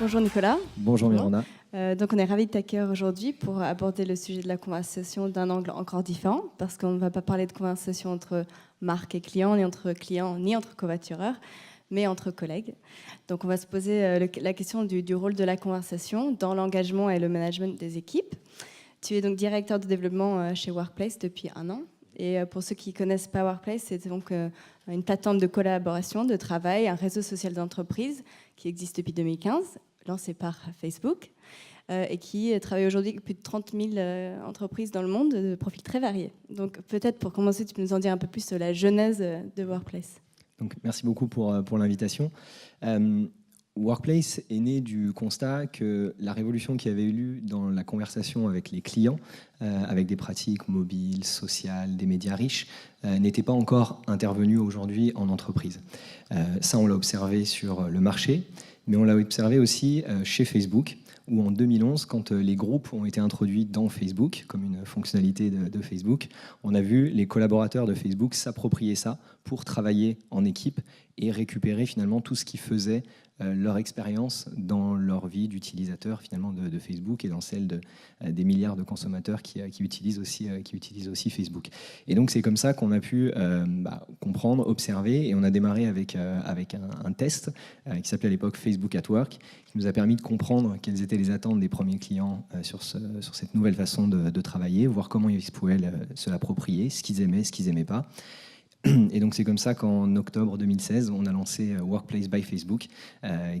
Bonjour Nicolas. Bonjour Miranda. Donc on est ravis de t'accueillir aujourd'hui pour aborder le sujet de la conversation d'un angle encore différent, parce qu'on ne va pas parler de conversation entre marque et client, ni entre covoitureurs, mais entre collègues. Donc on va se poser la question du rôle de la conversation dans l'engagement et le management des équipes. Tu es donc directeur de développement chez Workplace depuis 1 an. Et pour ceux qui ne connaissent pas Workplace, c'est donc une plateforme de collaboration, de travail, un réseau social d'entreprise qui existe depuis 2015, lancé par Facebook, et qui travaille aujourd'hui avec plus de 30 000 entreprises dans le monde, de profils très variés. Donc peut-être pour commencer, tu peux nous en dire un peu plus sur la genèse de Workplace. Donc, merci beaucoup pour l'invitation. Workplace est né du constat que la révolution qui avait eu lieu dans la conversation avec les clients, avec des pratiques mobiles, sociales, des médias riches, n'était pas encore intervenue aujourd'hui en entreprise. Ça, on l'a observé sur le marché, mais on l'a observé aussi chez Facebook, où en 2011, quand les groupes ont été introduits dans Facebook, comme une fonctionnalité de Facebook, on a vu les collaborateurs de Facebook s'approprier ça pour travailler en équipe et récupérer finalement tout ce qui faisait leur expérience dans leur vie d'utilisateur finalement de Facebook et dans celle des milliards de consommateurs qui utilisent aussi Facebook. Et donc c'est comme ça qu'on a pu comprendre, observer, et on a démarré avec un test qui s'appelait à l'époque Facebook at Work, qui nous a permis de comprendre quelles étaient les attentes des premiers clients sur cette nouvelle façon de travailler, voir comment ils pouvaient se l'approprier, ce qu'ils aimaient, ce qu'ils n'aimaient pas. Et donc c'est comme ça qu'en octobre 2016, on a lancé Workplace by Facebook,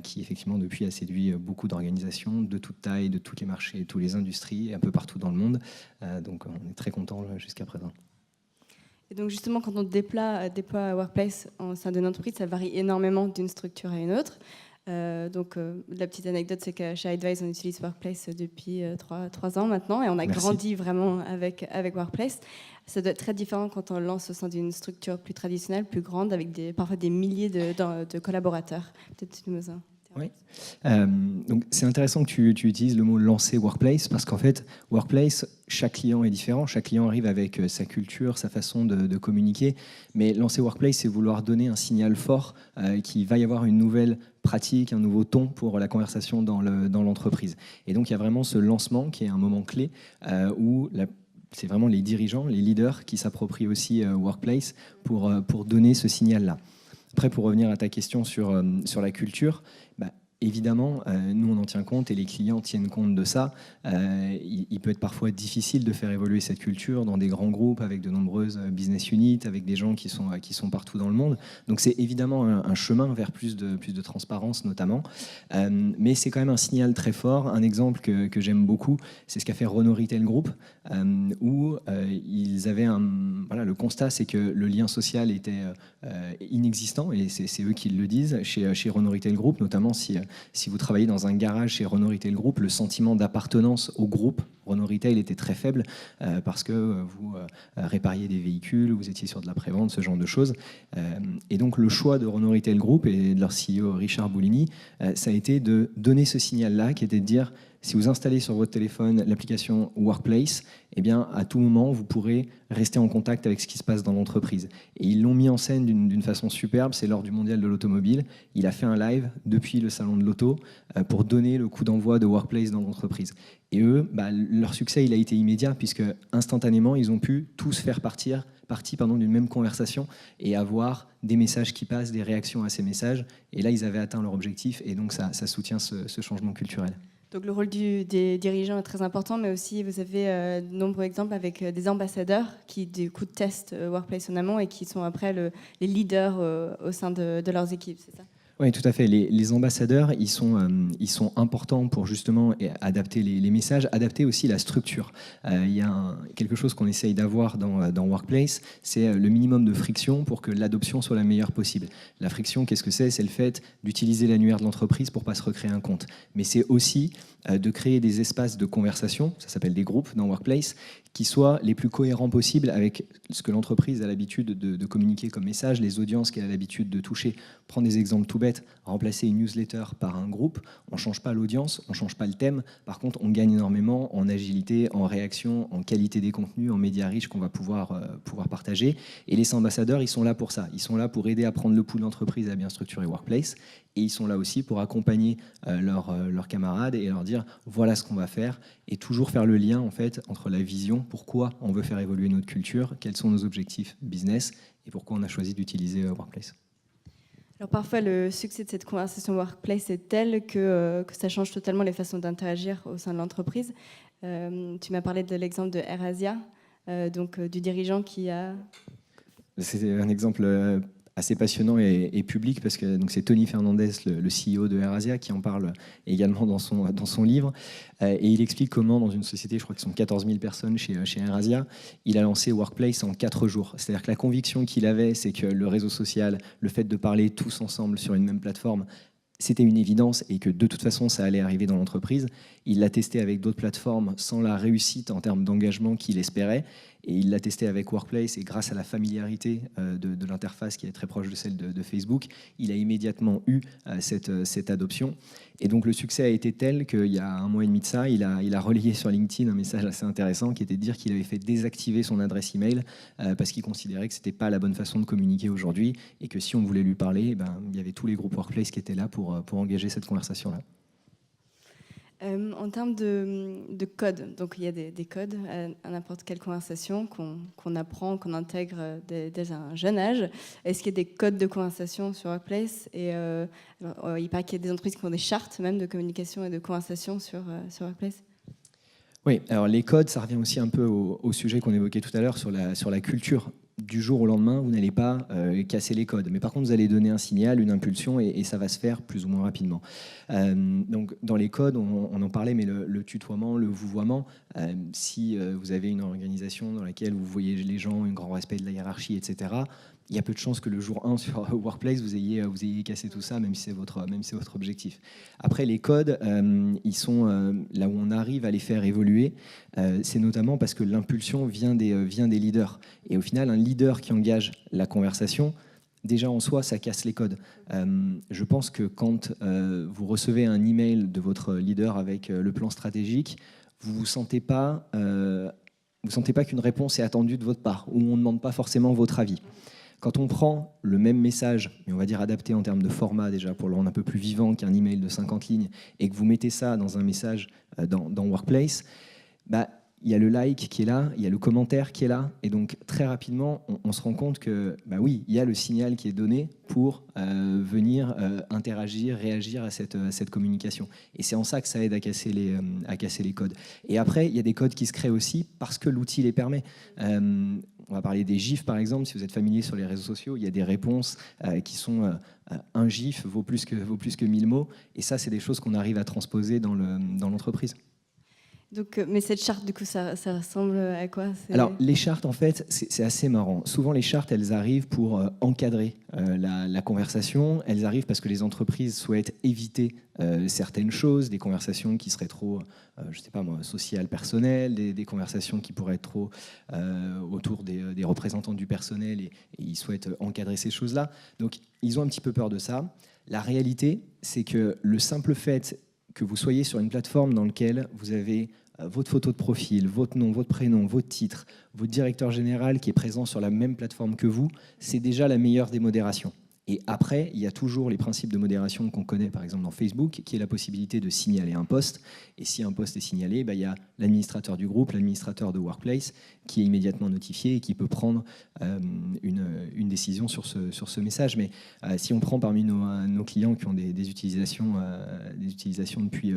qui effectivement depuis a séduit beaucoup d'organisations de toute taille, de tous les marchés, toutes les industries, un peu partout dans le monde. Donc on est très contents jusqu'à présent. Et donc justement, quand on déploie Workplace au sein d'une entreprise, ça varie énormément d'une structure à une autre. La petite anecdote, c'est que chez Advise, on utilise Workplace depuis 3 ans maintenant, et on a grandi vraiment avec Workplace. Ça doit être très différent quand on lance au sein d'une structure plus traditionnelle, plus grande, avec parfois des milliers de collaborateurs. Peut-être tu nous en... Oui. Donc c'est intéressant que tu utilises le mot lancer Workplace, parce qu'en fait, Workplace, chaque client est différent. Chaque client arrive avec sa culture, sa façon de communiquer. Mais lancer Workplace, c'est vouloir donner un signal fort qu'il va y avoir une nouvelle pratique, un nouveau ton pour la conversation dans l'entreprise. Et donc il y a vraiment ce lancement qui est un moment clé où c'est vraiment les dirigeants, les leaders qui s'approprient aussi Workplace pour donner ce signal-là. Après, pour revenir à ta question sur la culture, évidemment, nous on en tient compte et les clients tiennent compte de ça. Il peut être parfois difficile de faire évoluer cette culture dans des grands groupes avec de nombreuses business units, avec des gens qui sont partout dans le monde. Donc c'est évidemment un chemin vers plus de transparence notamment. Mais c'est quand même un signal très fort. Un exemple que j'aime beaucoup, c'est ce qu'a fait Renault Retail Group, où ils avaient le constat, c'est que le lien social était inexistant, et c'est eux qui le disent chez Renault Retail Group, notamment si vous travaillez dans un garage chez Renault Retail Group, le sentiment d'appartenance au groupe Renault Retail était très faible parce que vous répariez des véhicules, vous étiez sur de la prévente, ce genre de choses. Et donc le choix de Renault Retail Group et de leur CEO Richard Boulini, ça a été de donner ce signal-là, qui était de dire: si vous installez sur votre téléphone l'application Workplace, eh bien, à tout moment, vous pourrez rester en contact avec ce qui se passe dans l'entreprise. Et ils l'ont mis en scène d'une façon superbe. C'est lors du Mondial de l'automobile. Il a fait un live depuis le salon de l'auto pour donner le coup d'envoi de Workplace dans l'entreprise. Et eux, leur succès, il a été immédiat, puisque instantanément, ils ont pu tous faire partie d'une même conversation et avoir des messages qui passent, des réactions à ces messages. Et là, ils avaient atteint leur objectif, et donc ça soutient ce changement culturel. Donc le rôle des dirigeants est très important, mais aussi vous avez de nombreux exemples avec des ambassadeurs qui du coup testent Workplace en amont et qui sont après les leaders au sein de leurs équipes, c'est ça ? Oui, tout à fait. Les ambassadeurs, ils sont importants pour justement adapter les messages, adapter aussi la structure. Il y a quelque chose qu'on essaye d'avoir dans Workplace, c'est le minimum de friction pour que l'adoption soit la meilleure possible. La friction, qu'est-ce que c'est ? C'est le fait d'utiliser l'annuaire de l'entreprise pour ne pas se recréer un compte. Mais c'est aussi de créer des espaces de conversation, ça s'appelle des groupes dans Workplace, qui soient les plus cohérents possibles avec ce que l'entreprise a l'habitude de communiquer comme message, les audiences qu'elle a l'habitude de toucher. Prendre des exemples tout bêtes. fait remplacer une newsletter par un groupe, on ne change pas l'audience, on ne change pas le thème. Par contre, on gagne énormément en agilité, en réaction, en qualité des contenus, en médias riches qu'on va pouvoir partager. Et les ambassadeurs, ils sont là pour ça. Ils sont là pour aider à prendre le pouls de l'entreprise à bien structurer Workplace. Et ils sont là aussi pour accompagner leurs camarades et leur dire voilà ce qu'on va faire, et toujours faire le lien en fait entre la vision, pourquoi on veut faire évoluer notre culture, quels sont nos objectifs business et pourquoi on a choisi d'utiliser Workplace. Alors parfois, le succès de cette conversation Workplace est tel que ça change totalement les façons d'interagir au sein de l'entreprise. Tu m'as parlé de l'exemple de AirAsia, du dirigeant qui a... C'est un exemple assez passionnant et public parce que c'est Tony Fernandez, le CEO de AirAsia, qui en parle également dans son livre. Et il explique comment, dans une société, je crois qu'ils sont 14 000 personnes chez AirAsia, il a lancé Workplace en 4 jours. C'est-à-dire que la conviction qu'il avait, c'est que le réseau social, le fait de parler tous ensemble sur une même plateforme, c'était une évidence et que de toute façon, ça allait arriver dans l'entreprise. Il l'a testé avec d'autres plateformes sans la réussite en termes d'engagement qu'il espérait. Et il l'a testé avec Workplace et grâce à la familiarité de l'interface qui est très proche de celle de Facebook, il a immédiatement eu cette adoption. Et donc le succès a été tel qu'il y a 1 mois et demi de ça, il a relayé sur LinkedIn un message assez intéressant qui était de dire qu'il avait fait désactiver son adresse email parce qu'il considérait que ce n'était pas la bonne façon de communiquer aujourd'hui et que si on voulait lui parler, il y avait tous les groupes Workplace qui étaient là pour engager cette conversation-là. En termes de code, donc il y a des codes à n'importe quelle conversation qu'on apprend, qu'on intègre dès un jeune âge. Est-ce qu'il y a des codes de conversation sur Workplace? Et il paraît qu'il y a des entreprises qui font des chartes même de communication et de conversation sur Workplace. Oui, alors les codes, ça revient aussi un peu au sujet qu'on évoquait tout à l'heure sur la culture. Du jour au lendemain, vous n'allez pas casser les codes. Mais par contre, vous allez donner un signal, une impulsion, et ça va se faire plus ou moins rapidement. Donc, dans les codes, on en parlait, mais le tutoiement, le vouvoiement, si vous avez une organisation dans laquelle vous voyez les gens, un grand respect de la hiérarchie, etc., il y a peu de chances que le jour 1 sur Workplace, vous ayez cassé tout ça, même si c'est votre objectif. Après, les codes, ils sont là où on arrive à les faire évoluer. C'est notamment parce que l'impulsion vient des leaders. Et au final, un leader qui engage la conversation, déjà en soi, ça casse les codes. Je pense que quand vous recevez un email de votre leader avec le plan stratégique, vous ne sentez pas qu'une réponse est attendue de votre part, ou on ne demande pas forcément votre avis. Quand on prend le même message, mais on va dire adapté en termes de format déjà, pour le rendre un peu plus vivant qu'un email de 50 lignes, et que vous mettez ça dans un message dans Workplace, il y a le like qui est là, il y a le commentaire qui est là, et donc très rapidement, on se rend compte que, oui, il y a le signal qui est donné pour venir interagir, réagir à cette communication. Et c'est en ça que ça aide à casser les codes. Et après, il y a des codes qui se créent aussi parce que l'outil les permet. On va parler des GIFs, par exemple. Si vous êtes familier sur les réseaux sociaux, il y a des réponses qui sont un GIF vaut plus que 1000 mots. Et ça, c'est des choses qu'on arrive à transposer dans l'entreprise. Donc, mais cette charte, du coup, ça ressemble à quoi? Alors, les chartes, en fait, c'est assez marrant. Souvent, les chartes, elles arrivent pour encadrer la conversation. Elles arrivent parce que les entreprises souhaitent éviter certaines choses, des conversations qui seraient trop, je ne sais pas moi, sociales, personnelles, des conversations qui pourraient être trop autour des représentants du personnel, et ils souhaitent encadrer ces choses-là. Donc, ils ont un petit peu peur de ça. La réalité, c'est que le simple fait que vous soyez sur une plateforme dans laquelle vous avez votre photo de profil, votre nom, votre prénom, votre titre, votre directeur général qui est présent sur la même plateforme que vous, c'est déjà la meilleure des modérations. Et après, il y a toujours les principes de modération qu'on connaît, par exemple dans Facebook, qui est la possibilité de signaler un post. Et si un post est signalé, il y a l'administrateur du groupe, l'administrateur de Workplace, qui est immédiatement notifié et qui peut prendre une décision sur ce message. Mais si on prend parmi nos clients qui ont des utilisations depuis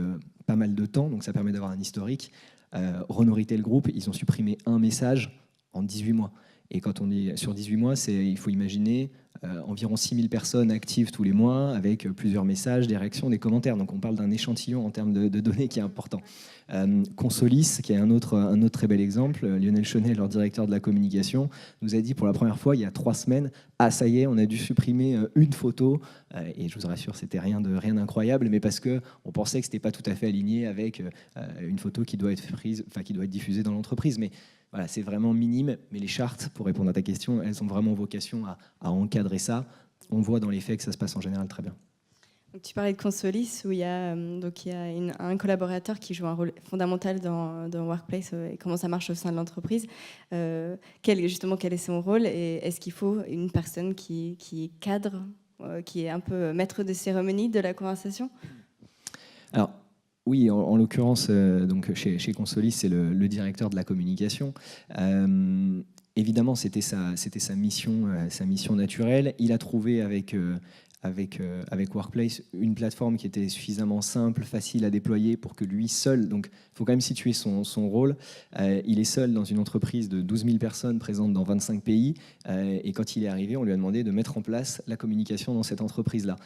pas mal de temps, donc ça permet d'avoir un historique, Renault Retail Group, ils ont supprimé un message en 18 mois. Et quand on est sur 18 mois, il faut imaginer environ 6000 personnes actives tous les mois avec plusieurs messages, des réactions, des commentaires. Donc on parle d'un échantillon en termes de données qui est important. Consolis, qui est un autre très bel exemple, Lionel Chenet, leur directeur de la communication, nous a dit pour la première fois il y a 3 semaines, ça y est, on a dû supprimer une photo. Et je vous rassure, c'était rien d'incroyable, mais parce qu'on pensait que ce n'était pas tout à fait aligné avec une photo qui doit être diffusée dans l'entreprise. Mais voilà, c'est vraiment minime, mais les chartes, pour répondre à ta question, elles ont vraiment vocation à encadrer ça. On voit dans les faits que ça se passe en général très bien. Donc, tu parlais de Consolis, où il y a un collaborateur qui joue un rôle fondamental dans Workplace et comment ça marche au sein de l'entreprise. Quel est son rôle et est-ce qu'il faut une personne qui cadre, qui est un peu maître de cérémonie de la conversation? Alors, oui, en l'occurrence, donc chez Consolis, c'est le directeur de la communication. Évidemment, c'était sa mission naturelle. Il a trouvé avec Workplace une plateforme qui était suffisamment simple, facile à déployer pour que lui seul, donc il faut quand même situer son rôle, il est seul dans une entreprise de 12 000 personnes présentes dans 25 pays, et quand il est arrivé, on lui a demandé de mettre en place la communication dans cette entreprise-là.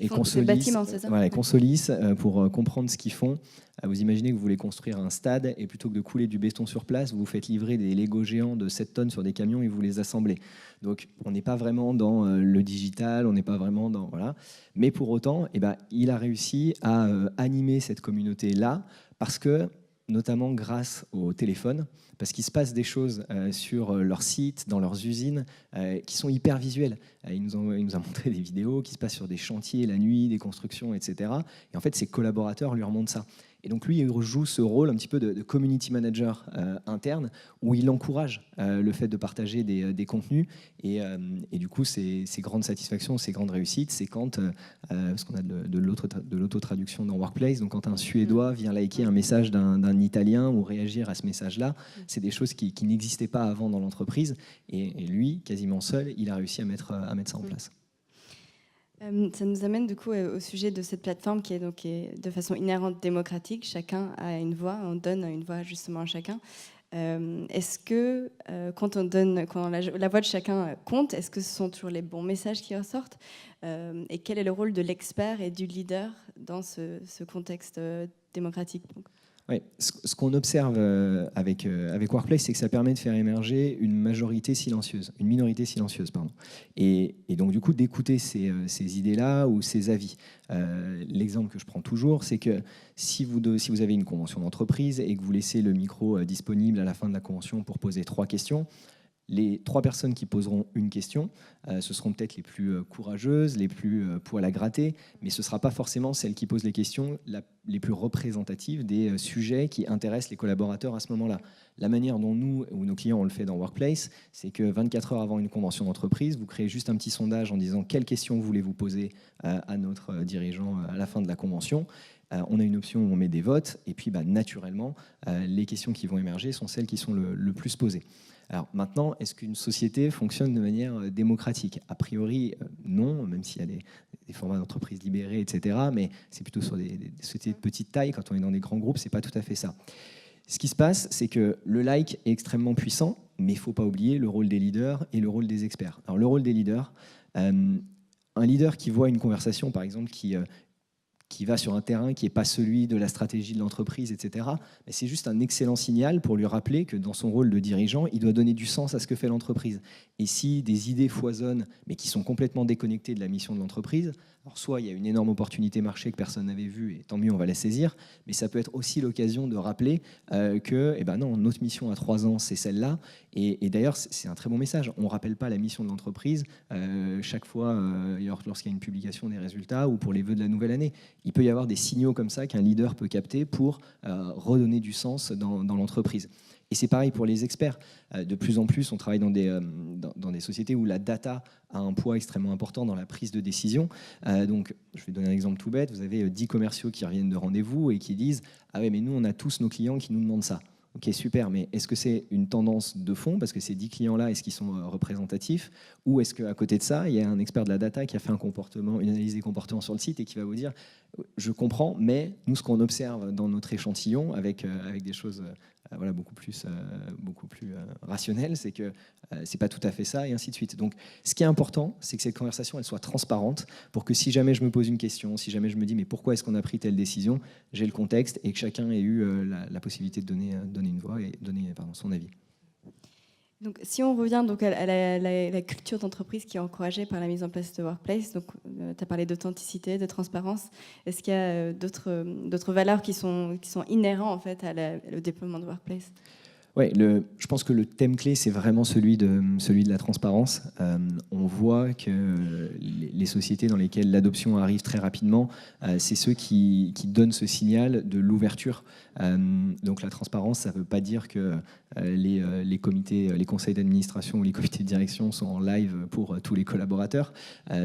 Et Consolis, bâtiment, c'est ça? voilà, Consolis, pour comprendre ce qu'ils font, vous imaginez que vous voulez construire un stade et plutôt que de couler du béton sur place, vous vous faites livrer des Lego géants de 7 tonnes sur des camions et vous les assemblez. Donc on n'est pas vraiment dans le digital, on n'est pas vraiment dans... Voilà. Mais pour autant, il a réussi à animer cette communauté-là parce que, notamment grâce au téléphone, parce qu'il se passe des choses sur leur site, dans leurs usines, qui sont hyper visuelles. Il nous a montré des vidéos qui se passent sur des chantiers la nuit, des constructions, etc. Et en fait, ses collaborateurs lui remontent ça. Et donc lui, il joue ce rôle un petit peu de community manager interne, où il encourage le fait de partager des contenus. Et du coup, ses grandes satisfactions, ses grandes réussites, c'est quand, parce qu'on a de l'auto-traduction dans Workplace, donc quand un Suédois vient liker un message d'un Italien ou réagir à ce message-là, c'est des choses qui n'existaient pas avant dans l'entreprise. Et lui, quasiment seul, il a réussi à mettre ça en place. Ça nous amène du coup au sujet de cette plateforme qui est de façon inhérente démocratique. Chacun a une voix, on donne une voix justement à chacun. Est-ce que quand la voix de chacun compte, est-ce que ce sont toujours les bons messages qui ressortent? Et quel est le rôle de l'expert et du leader dans ce contexte démocratique? Oui, ce qu'on observe avec Workplace, c'est que ça permet de faire émerger une minorité silencieuse, pardon. Et donc du coup d'écouter ces idées-là ou ces avis. L'exemple que je prends toujours, c'est que si vous avez une convention d'entreprise et que vous laissez le micro disponible à la fin de la convention pour poser 3 questions, les 3 personnes qui poseront une question, ce seront peut-être les plus courageuses, les plus poil à gratter, mais ce ne sera pas forcément celles qui posent les questions les plus représentatives des sujets qui intéressent les collaborateurs à ce moment-là. La manière dont nous ou nos clients on le fait dans Workplace, c'est que 24 heures avant une convention d'entreprise, vous créez juste un petit sondage en disant quelles questions voulez-vous poser à notre dirigeant à la fin de la convention. On a une option où on met des votes, et puis naturellement, les questions qui vont émerger sont celles qui sont le plus posées. Alors maintenant, est-ce qu'une société fonctionne de manière démocratique? A priori, non, même s'il y a des formats d'entreprises libérées, etc. Mais c'est plutôt sur des sociétés de petite taille. Quand on est dans des grands groupes, c'est pas tout à fait ça. Ce qui se passe, c'est que le like est extrêmement puissant, mais il ne faut pas oublier le rôle des leaders et le rôle des experts. Alors le rôle des leaders, un leader qui voit une conversation, par exemple, qui va sur un terrain qui n'est pas celui de la stratégie de l'entreprise, etc., c'est juste un excellent signal pour lui rappeler que dans son rôle de dirigeant, il doit donner du sens à ce que fait l'entreprise. Et si des idées foisonnent, mais qui sont complètement déconnectées de la mission de l'entreprise, alors soit il y a une énorme opportunité marché que personne n'avait vue, et tant mieux, on va la saisir, mais ça peut être aussi l'occasion de rappeler que non, notre mission à 3 ans, c'est celle-là. Et d'ailleurs, c'est un très bon message. On ne rappelle pas la mission de l'entreprise chaque fois lorsqu'il y a une publication des résultats ou pour les vœux de la nouvelle année. Il peut y avoir des signaux comme ça qu'un leader peut capter pour redonner du sens dans l'entreprise. Et c'est pareil pour les experts. De plus en plus, on travaille dans des sociétés où la data a un poids extrêmement important dans la prise de décision. Donc, je vais donner un exemple tout bête. Vous avez 10 commerciaux qui reviennent de rendez-vous et qui disent « Ah ouais, mais nous, on a tous nos clients qui nous demandent ça. » Ok, super, mais est-ce que c'est une tendance de fond, parce que ces 10 clients-là, est-ce qu'ils sont représentatifs, ou est-ce qu'à côté de ça, il y a un expert de la data qui a fait une analyse des comportements sur le site et qui va vous dire « Je comprends, mais nous, ce qu'on observe dans notre échantillon, avec des choses beaucoup plus rationnelles, c'est que c'est pas tout à fait ça, et ainsi de suite. » Donc, ce qui est important, c'est que cette conversation, elle soit transparente, pour que si jamais je me pose une question, si jamais je me dis « Mais pourquoi est-ce qu'on a pris telle décision ?», j'ai le contexte et que chacun ait eu la possibilité de donner une voix et donner son avis. Donc, si on revient donc à la culture d'entreprise qui est encouragée par la mise en place de Workplace, donc tu as parlé d'authenticité, de transparence. Est-ce qu'il y a d'autres valeurs qui sont inhérentes en fait au déploiement de Workplace? Ouais, je pense que le thème clé, c'est vraiment celui de la transparence. On voit que les sociétés dans lesquelles l'adoption arrive très rapidement, c'est ceux qui donnent ce signal de l'ouverture. Donc la transparence, ça ne veut pas dire que les comités, les conseils d'administration ou les comités de direction sont en live pour tous les collaborateurs,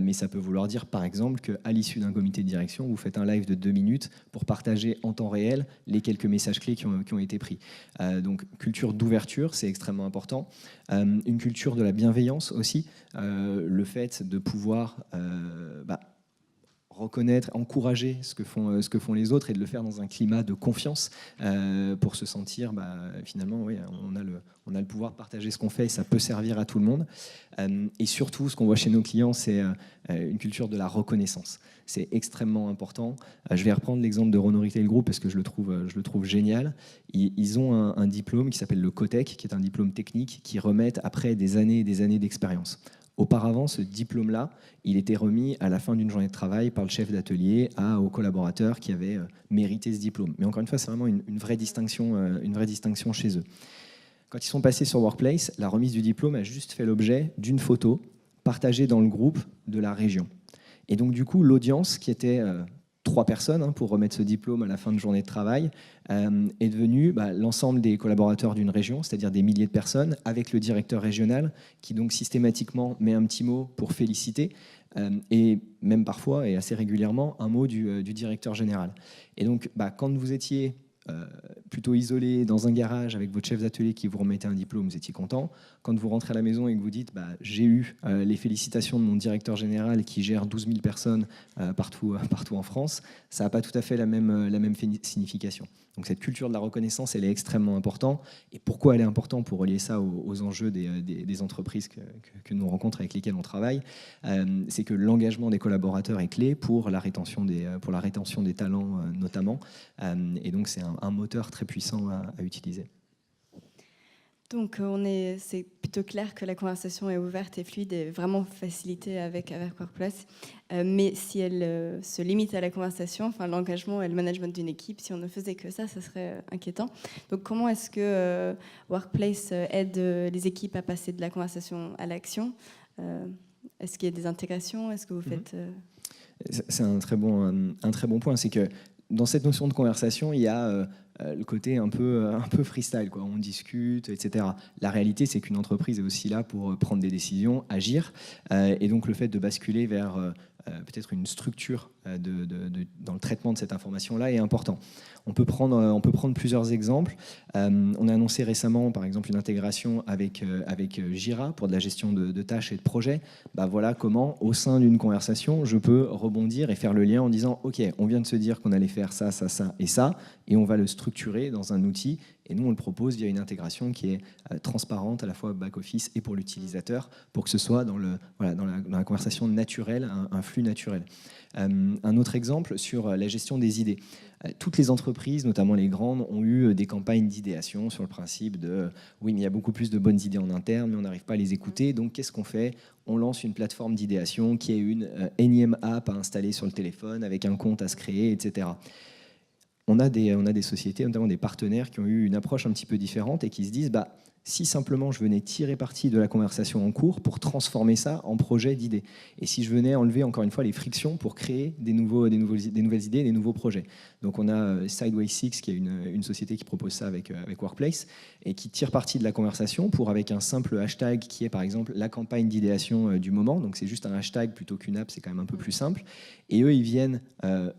mais ça peut vouloir dire par exemple qu'à l'issue d'un comité de direction, vous faites un live de 2 minutes pour partager en temps réel les quelques messages clés qui ont été pris. Donc culture d'ouverture, c'est extrêmement important. Une culture de la bienveillance aussi, le fait de pouvoir reconnaître, encourager ce que font les autres et de le faire dans un climat de confiance pour se sentir finalement, oui, on a le pouvoir de partager ce qu'on fait et ça peut servir à tout le monde. Et surtout, ce qu'on voit chez nos clients, c'est une culture de la reconnaissance. C'est extrêmement important. Je vais reprendre l'exemple de Renault Retail Group parce que je le trouve génial. Ils ont un diplôme qui s'appelle le COTEC, qui est un diplôme technique qui remettent après des années et des années d'expérience. Auparavant, ce diplôme-là, il était remis à la fin d'une journée de travail par le chef d'atelier aux collaborateurs qui avaient mérité ce diplôme. Mais encore une fois, c'est vraiment une vraie distinction chez eux. Quand ils sont passés sur Workplace, la remise du diplôme a juste fait l'objet d'une photo partagée dans le groupe de la région. Et donc, du coup, l'audience, qui était 3 personnes pour remettre ce diplôme à la fin de journée de travail, est devenue l'ensemble des collaborateurs d'une région, c'est-à-dire des milliers de personnes, avec le directeur régional, qui donc systématiquement met un petit mot pour féliciter, et même parfois, et assez régulièrement, un mot du directeur général. Et donc, quand vous étiez plutôt isolé dans un garage avec votre chef d'atelier qui vous remettait un diplôme, vous étiez content. Quand vous rentrez à la maison et que vous dites j'ai eu les félicitations de mon directeur général qui gère 12 000 personnes partout en France, ça n'a pas tout à fait la même signification. Donc cette culture de la reconnaissance, elle est extrêmement importante. Et pourquoi elle est importante pour relier ça aux enjeux des entreprises que nous rencontrons avec lesquelles on travaille, c'est que l'engagement des collaborateurs est clé pour la rétention des talents notamment. Et donc c'est un moteur très puissant à utiliser. Donc c'est plutôt clair que la conversation est ouverte et fluide et vraiment facilitée avec Workplace. Mais si elle se limite à la conversation, l'engagement et le management d'une équipe, si on ne faisait que ça serait inquiétant. Donc comment est-ce que Workplace aide les équipes à passer de la conversation à l'action ? Est-ce qu'il y a des intégrations ? Est-ce que vous faites... C'est un très bon point. C'est que dans cette notion de conversation, il y a le côté un peu freestyle, quoi. On discute, etc. La réalité, c'est qu'une entreprise est aussi là pour prendre des décisions, agir. Et donc, le fait de basculer vers peut-être une structure dans le traitement de cette information-là est important. On peut prendre plusieurs exemples. On a annoncé récemment, par exemple, une intégration avec Jira pour de la gestion de tâches et de projets. Voilà comment, au sein d'une conversation, je peux rebondir et faire le lien en disant « Ok, on vient de se dire qu'on allait faire ça, ça, ça et ça, et on va le structurer dans un outil. » Et nous, on le propose via une intégration qui est transparente à la fois back-office et pour l'utilisateur, pour que ce soit dans la conversation naturelle, un flux naturel. Un autre exemple sur la gestion des idées. Toutes les entreprises, notamment les grandes, ont eu des campagnes d'idéation sur le principe de « oui, mais il y a beaucoup plus de bonnes idées en interne, mais on n'arrive pas à les écouter, donc qu'est-ce qu'on fait ? On lance une plateforme d'idéation qui est une énième app à installer sur le téléphone avec un compte à se créer, etc. » On a des sociétés, notamment des partenaires qui ont eu une approche un petit peu différente et qui se disent si simplement je venais tirer parti de la conversation en cours pour transformer ça en projet d'idées. Et si je venais enlever encore une fois les frictions pour créer des nouvelles idées, des nouveaux projets. Donc on a Sideway 6 qui est une société qui propose ça avec Workplace et qui tire parti de la conversation pour avec un simple hashtag qui est par exemple la campagne d'idéation du moment. Donc c'est juste un hashtag plutôt qu'une app, c'est quand même un peu plus simple. Et eux, ils viennent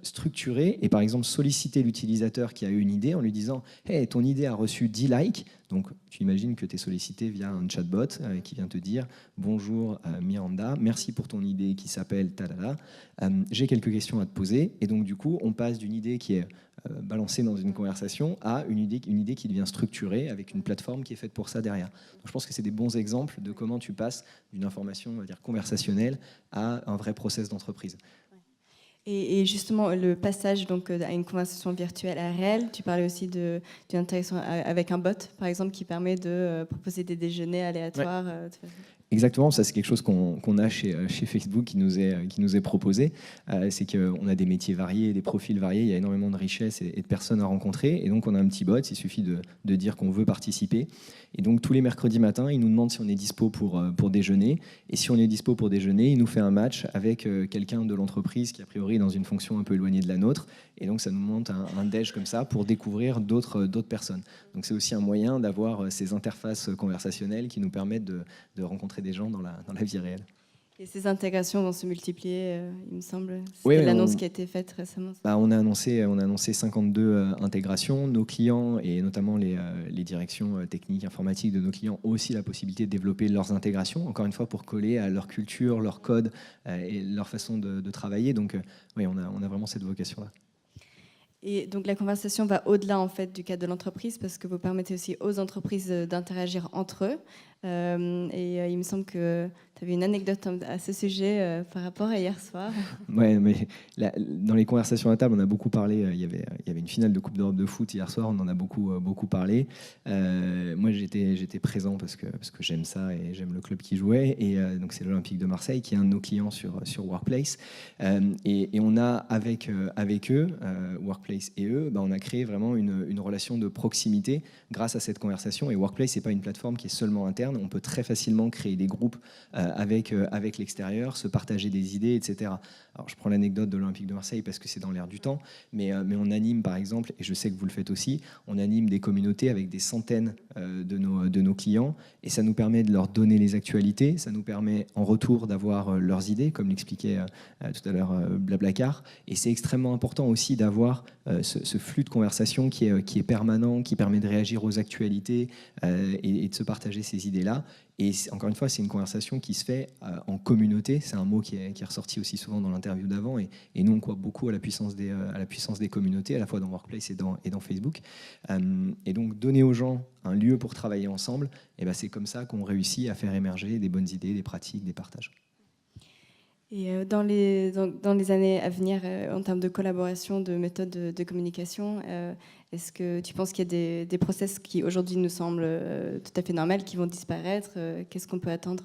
structurer et par exemple solliciter l'utilisateur qui a eu une idée en lui disant « Hey, ton idée a reçu 10 likes ». Donc, tu imagines que tu es sollicité via un chatbot qui vient te dire « Bonjour Miranda, merci pour ton idée qui s'appelle Tadala. J'ai quelques questions à te poser. » Et donc, du coup, on passe d'une idée qui est balancée dans une conversation à une idée qui devient structurée avec une plateforme qui est faite pour ça derrière. Donc, je pense que c'est des bons exemples de comment tu passes d'une information, on va dire, conversationnelle à un vrai process d'entreprise. Et justement, le passage donc, à une conversation virtuelle à réelle, tu parlais aussi d'une interaction avec un bot, par exemple, qui permet de proposer des déjeuners aléatoires. Ouais. Exactement, ça c'est quelque chose qu'on a chez Facebook qui nous est proposé. C'est qu'on a des métiers variés, des profils variés, il y a énormément de richesses et de personnes à rencontrer. Et donc on a un petit bot, il suffit de dire qu'on veut participer. Et donc tous les mercredis matins, il nous demande si on est dispo pour déjeuner. Et si on est dispo pour déjeuner, il nous fait un match avec quelqu'un de l'entreprise qui a priori est dans une fonction un peu éloignée de la nôtre. Et donc ça nous monte un déj comme ça pour découvrir d'autres personnes. Donc c'est aussi un moyen d'avoir ces interfaces conversationnelles qui nous permettent de rencontrer des gens dans la vie réelle. Et ces intégrations vont se multiplier, il me semble. Oui, C'était l'annonce qui a été faite récemment. On a annoncé 52 intégrations. Nos clients, et notamment les directions techniques informatiques de nos clients, ont aussi la possibilité de développer leurs intégrations, encore une fois pour coller à leur culture, leur code et leur façon de travailler. Donc oui, on a vraiment cette vocation-là. Et donc la conversation va au-delà en fait du cadre de l'entreprise parce que vous permettez aussi aux entreprises d'interagir entre eux. Il me semble que tu avais une anecdote à ce sujet par rapport à hier soir. Ouais, mais dans les conversations à table, on a beaucoup parlé. Il y avait une finale de Coupe d'Europe de foot hier soir. On en a beaucoup parlé. Moi, j'étais présent parce que j'aime ça et j'aime le club qui jouait. Et donc c'est l'Olympique de Marseille qui est un de nos clients sur Workplace. Et on a avec eux, Workplace et eux, on a créé vraiment une relation de proximité grâce à cette conversation. Et Workplace, c'est pas une plateforme qui est seulement interne. On peut très facilement créer des groupes avec l'extérieur, se partager des idées, etc. Alors, je prends l'anecdote de l'Olympique de Marseille parce que c'est dans l'air du temps, mais on anime, par exemple, et je sais que vous le faites aussi, on anime des communautés avec des centaines de nos clients, et ça nous permet de leur donner les actualités, ça nous permet en retour d'avoir leurs idées, comme l'expliquait tout à l'heure Blablacar, et c'est extrêmement important aussi d'avoir ce flux de conversation qui est permanent, qui permet de réagir aux actualités et de se partager ces idées-là. Et encore une fois, c'est une conversation qui se fait en communauté. C'est un mot qui est ressorti aussi souvent dans l'interview d'avant. Et nous, on croit beaucoup à la puissance des communautés, à la fois dans Workplace et dans Facebook. Et donc, donner aux gens un lieu pour travailler ensemble, c'est comme ça qu'on réussit à faire émerger des bonnes idées, des pratiques, des partages. Et dans les années à venir, en termes de collaboration, de méthodes de communication, est-ce que tu penses qu'il y a des process qui aujourd'hui nous semblent tout à fait normaux, qui vont disparaître? Qu'est-ce qu'on peut attendre?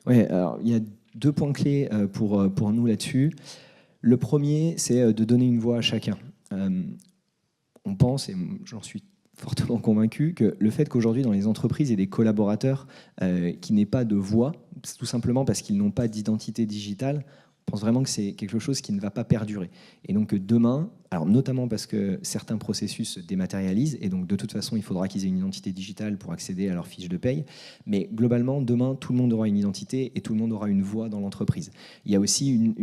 Oui, alors il y a 2 points clés pour nous là-dessus. Le premier, c'est de donner une voix à chacun. On pense, et j'en suis fortement convaincu, que le fait qu'aujourd'hui dans les entreprises il y ait des collaborateurs qui n'aient pas de voix, c'est tout simplement parce qu'ils n'ont pas d'identité digitale, on pense vraiment que c'est quelque chose qui ne va pas perdurer. Et donc demain, alors notamment parce que certains processus se dématérialisent, et donc de toute façon il faudra qu'ils aient une identité digitale pour accéder à leur fiche de paye, mais globalement demain tout le monde aura une identité et tout le monde aura une voix dans l'entreprise. Il y a aussi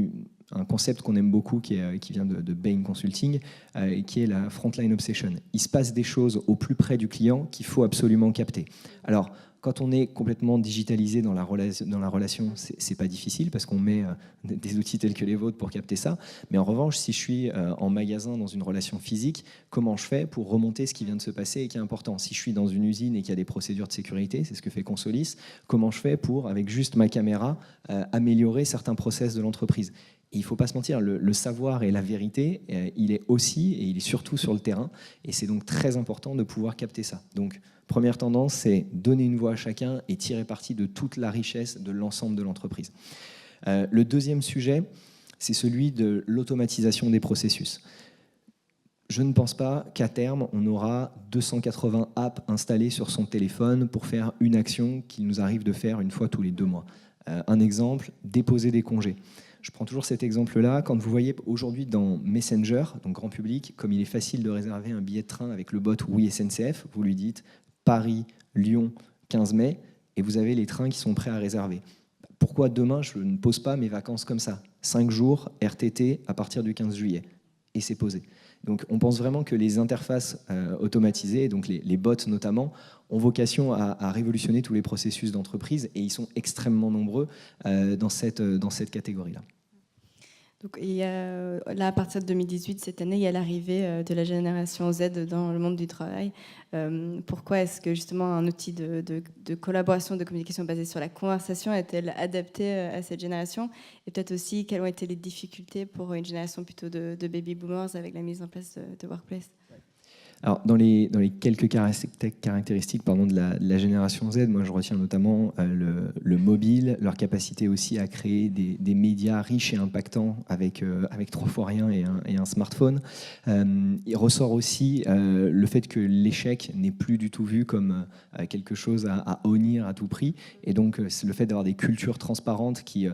un concept qu'on aime beaucoup qui vient de Bain Consulting, qui est la frontline obsession. Il se passe des choses au plus près du client qu'il faut absolument capter. Alors, quand on est complètement digitalisé dans la relation, c'est pas difficile parce qu'on met des outils tels que les vôtres pour capter ça. Mais en revanche, si je suis en magasin dans une relation physique, comment je fais pour remonter ce qui vient de se passer et qui est important? Si je suis dans une usine et qu'il y a des procédures de sécurité, c'est ce que fait Consolis, comment je fais pour, avec juste ma caméra, améliorer certains process de l'entreprise? Il ne faut pas se mentir, le savoir et la vérité, il est aussi et il est surtout sur le terrain. Et c'est donc très important de pouvoir capter ça. Donc, première tendance, c'est donner une voix à chacun et tirer parti de toute la richesse de l'ensemble de l'entreprise. Le deuxième sujet, c'est celui de l'automatisation des processus. Je ne pense pas qu'à terme, on aura 280 apps installées sur son téléphone pour faire une action qu'il nous arrive de faire une fois tous les 2 mois. Un exemple, déposer des congés. Je prends toujours cet exemple-là. Quand vous voyez aujourd'hui dans Messenger, donc grand public, comme il est facile de réserver un billet de train avec le bot Oui SNCF, vous lui dites Paris, Lyon, 15 mai, et vous avez les trains qui sont prêts à réserver. Pourquoi demain, je ne pose pas mes vacances comme ça? 5 jours, RTT, à partir du 15 juillet. Et c'est posé. Donc on pense vraiment que les interfaces automatisées, donc les bots notamment, ont vocation à révolutionner tous les processus d'entreprise, et ils sont extrêmement nombreux dans cette catégorie-là. Donc, là, à partir de 2018, cette année, il y a l'arrivée de la génération Z dans le monde du travail. Pourquoi est-ce que justement un outil de collaboration, de communication basé sur la conversation est-elle adapté à cette génération? Et peut-être aussi, quelles ont été les difficultés pour une génération plutôt de baby boomers avec la mise en place de Workplace? Alors, dans les quelques caractéristiques de la génération Z, moi je retiens notamment le mobile, leur capacité aussi à créer des médias riches et impactants avec 3 fois rien et un smartphone. Il ressort aussi le fait que l'échec n'est plus du tout vu comme quelque chose à honnir à tout prix. Et donc, c'est le fait d'avoir des cultures transparentes qui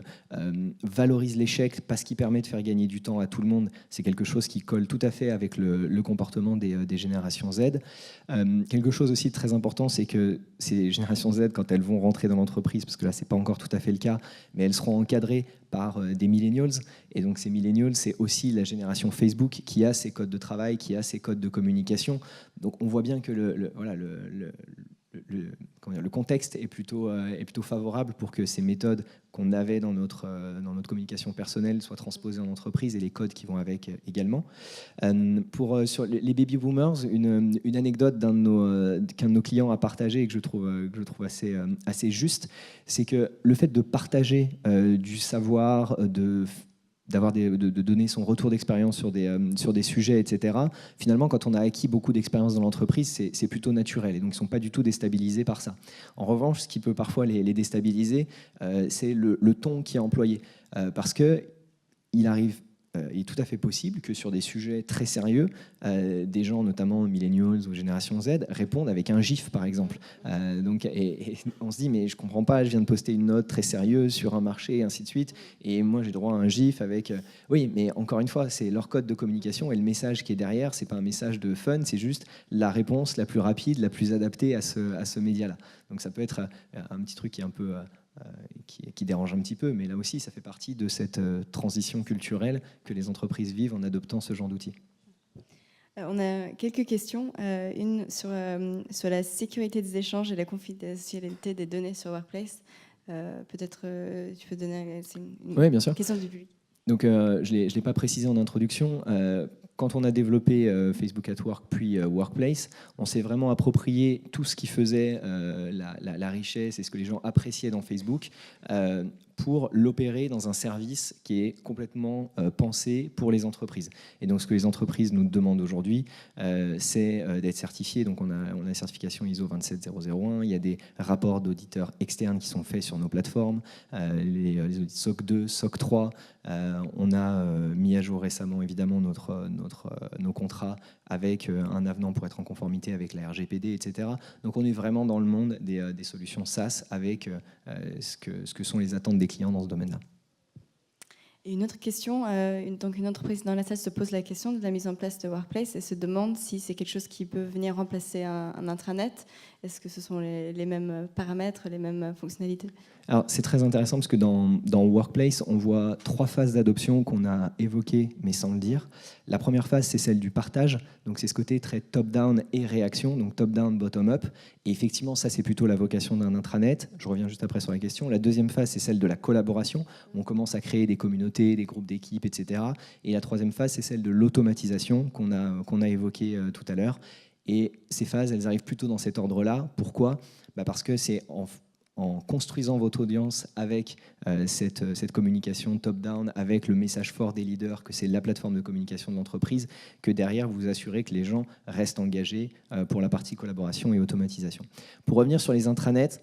valorisent l'échec parce qu'il permet de faire gagner du temps à tout le monde, c'est quelque chose qui colle tout à fait avec le comportement des générations Z. Quelque chose aussi de très important, c'est que ces générations Z, quand elles vont rentrer dans l'entreprise, parce que là, c'est pas encore tout à fait le cas, mais elles seront encadrées par des millennials. Et donc, ces millennials, c'est aussi la génération Facebook qui a ses codes de travail, qui a ses codes de communication. Donc, on voit bien que le contexte est plutôt favorable pour que ces méthodes qu'on avait dans notre communication personnelle soient transposées en entreprise et les codes qui vont avec également. Sur les baby boomers, une anecdote qu'un de nos clients a partagé et que je trouve assez juste, c'est que le fait de partager du savoir, de donner son retour d'expérience sur des sujets, etc. Finalement, quand on a acquis beaucoup d'expérience dans l'entreprise, c'est plutôt naturel. Et donc, ils ne sont pas du tout déstabilisés par ça. En revanche, ce qui peut parfois les déstabiliser, c'est le ton qui est employé. Parce qu'il arrive... il est tout à fait possible que sur des sujets très sérieux, des gens, notamment millennials ou génération Z, répondent avec un GIF, par exemple. Et on se dit, mais je ne comprends pas, je viens de poster une note très sérieuse sur un marché, et ainsi de suite, et moi j'ai droit à un GIF avec... Oui, mais encore une fois, c'est leur code de communication et le message qui est derrière, ce n'est pas un message de fun, c'est juste la réponse la plus rapide, la plus adaptée à ce média-là. Donc ça peut être un petit truc qui est un peu... qui dérange un petit peu, mais là aussi, ça fait partie de cette transition culturelle que les entreprises vivent en adoptant ce genre d'outils. On a quelques questions. Une sur la sécurité des échanges et la confidentialité des données sur Workplace. Peut-être tu peux donner Oui, bien sûr. Question du public. Donc, je ne l'ai pas précisé en introduction. Quand on a développé Facebook at Work puis Workplace, on s'est vraiment approprié tout ce qui faisait la richesse et ce que les gens appréciaient dans Facebook pour l'opérer dans un service qui est complètement pensé pour les entreprises. Et donc, ce que les entreprises nous demandent aujourd'hui, c'est d'être certifiées. Donc, on a la certification ISO 27001. Il y a des rapports d'auditeurs externes qui sont faits sur nos plateformes, les audits SOC 2, SOC 3. On a mis à jour récemment, évidemment, nos contrats avec un avenant pour être en conformité avec la RGPD, etc. Donc, on est vraiment dans le monde des solutions SaaS avec ce que sont les attentes des clients dans ce domaine-là. Et une autre question, donc une entreprise dans la salle se pose la question de la mise en place de Workplace et se demande si c'est quelque chose qui peut venir remplacer un intranet. Est-ce que ce sont les mêmes paramètres, les mêmes fonctionnalités ? Alors, c'est très intéressant parce que dans Workplace, on voit 3 phases d'adoption qu'on a évoquées, mais sans le dire. La première phase, c'est celle du partage. Donc, c'est ce côté très top-down et réaction, donc top-down, bottom-up. Et effectivement, ça, c'est plutôt la vocation d'un intranet. Je reviens juste après sur la question. La deuxième phase, c'est celle de la collaboration. On commence à créer des communautés, des groupes d'équipes, etc. Et la troisième phase, c'est celle de l'automatisation qu'on a évoquée tout à l'heure. Et ces phases, elles arrivent plutôt dans cet ordre-là. Pourquoi ? Parce que c'est en construisant votre audience avec cette communication top-down, avec le message fort des leaders, que c'est la plateforme de communication de l'entreprise, que derrière, vous vous assurez que les gens restent engagés pour la partie collaboration et automatisation. Pour revenir sur les intranets,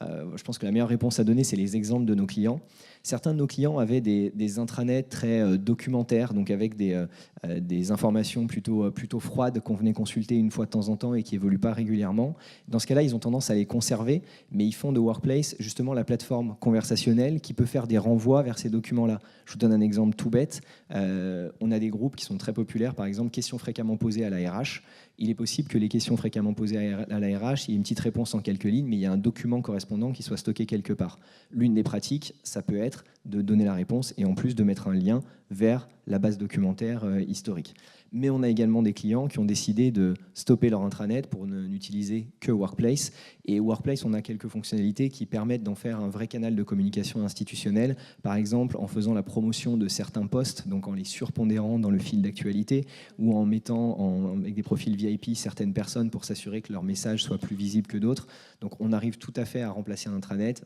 je pense que la meilleure réponse à donner, c'est les exemples de nos clients. Certains de nos clients avaient des intranets très documentaires, donc avec des informations plutôt froides qu'on venait consulter une fois de temps en temps et qui évoluent pas régulièrement. Dans ce cas-là, ils ont tendance à les conserver, mais ils font de Workplace justement la plateforme conversationnelle qui peut faire des renvois vers ces documents-là. Je vous donne un exemple tout bête. On a des groupes qui sont très populaires, par exemple, questions fréquemment posées à la RH. Il est possible que les questions fréquemment posées à la RH, il y ait une petite réponse en quelques lignes, mais il y a un document correspondant qui soit stocké quelque part. L'une des pratiques, ça peut être de donner la réponse et en plus de mettre un lien vers la base documentaire historique. Mais on a également des clients qui ont décidé de stopper leur intranet pour n'utiliser que Workplace. Et Workplace, on a quelques fonctionnalités qui permettent d'en faire un vrai canal de communication institutionnelle. Par exemple, en faisant la promotion de certains posts, donc en les surpondérant dans le fil d'actualité, ou en mettant avec des profils VIP certaines personnes pour s'assurer que leur message soit plus visible que d'autres. Donc on arrive tout à fait à remplacer un intranet.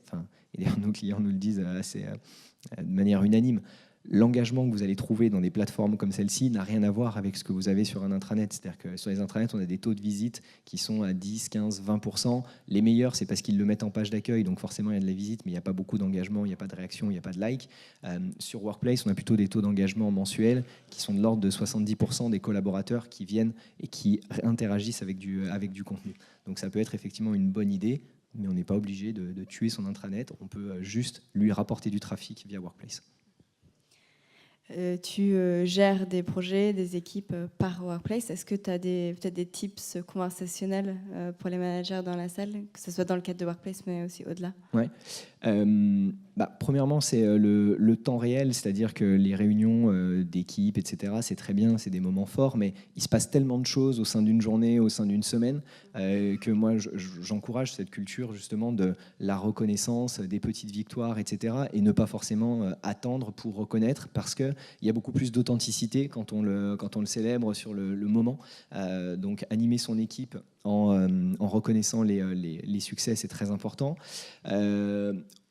Et d'ailleurs, nos clients nous le disent de manière unanime. l'engagement que vous allez trouver dans des plateformes comme celle-ci n'a rien à voir avec ce que vous avez sur un intranet. C'est-à-dire que sur les intranets, on a des taux de visite qui sont à 10, 15, 20%. Les meilleurs, c'est parce qu'ils le mettent en page d'accueil, donc forcément il y a de la visite, mais il n'y a pas beaucoup d'engagement, il n'y a pas de réaction, il n'y a pas de like. Sur Workplace, on a plutôt des taux d'engagement mensuels qui sont de l'ordre de 70% des collaborateurs qui viennent et qui interagissent avec du contenu. Donc ça peut être effectivement une bonne idée, mais on n'est pas obligé de tuer son intranet, on peut juste lui rapporter du trafic via Workplace. Tu gères des projets, des équipes par Workplace. Est-ce que tu as peut-être des tips conversationnels pour les managers dans la salle, que ce soit dans le cadre de Workplace, mais aussi au-delà? Ouais. Premièrement, c'est le temps réel, c'est-à-dire que les réunions d'équipe, etc., c'est très bien, c'est des moments forts, mais il se passe tellement de choses au sein d'une journée, au sein d'une semaine, que moi, j'encourage cette culture justement de la reconnaissance, des petites victoires, etc., et ne pas forcément attendre pour reconnaître, parce qu'il y a beaucoup plus d'authenticité quand on le célèbre sur le moment. Donc, animer son équipe en reconnaissant les succès, c'est très important.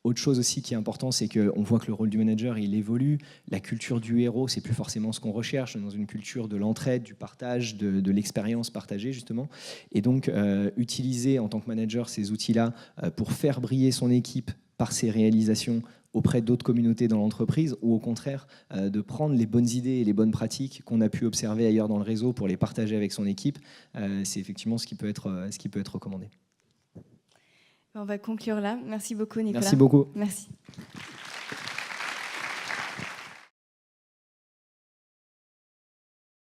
Autre chose aussi qui est important, c'est qu'on voit que le rôle du manager, il évolue. La culture du héros, c'est plus forcément ce qu'on recherche dans une culture de l'entraide, du partage, de l'expérience partagée, justement. Et donc, utiliser en tant que manager ces outils-là pour faire briller son équipe par ses réalisations auprès d'autres communautés dans l'entreprise, ou au contraire, de prendre les bonnes idées et les bonnes pratiques qu'on a pu observer ailleurs dans le réseau pour les partager avec son équipe, c'est effectivement ce qui peut être recommandé. On va conclure là. Merci beaucoup, Nicolas. Merci beaucoup. Merci.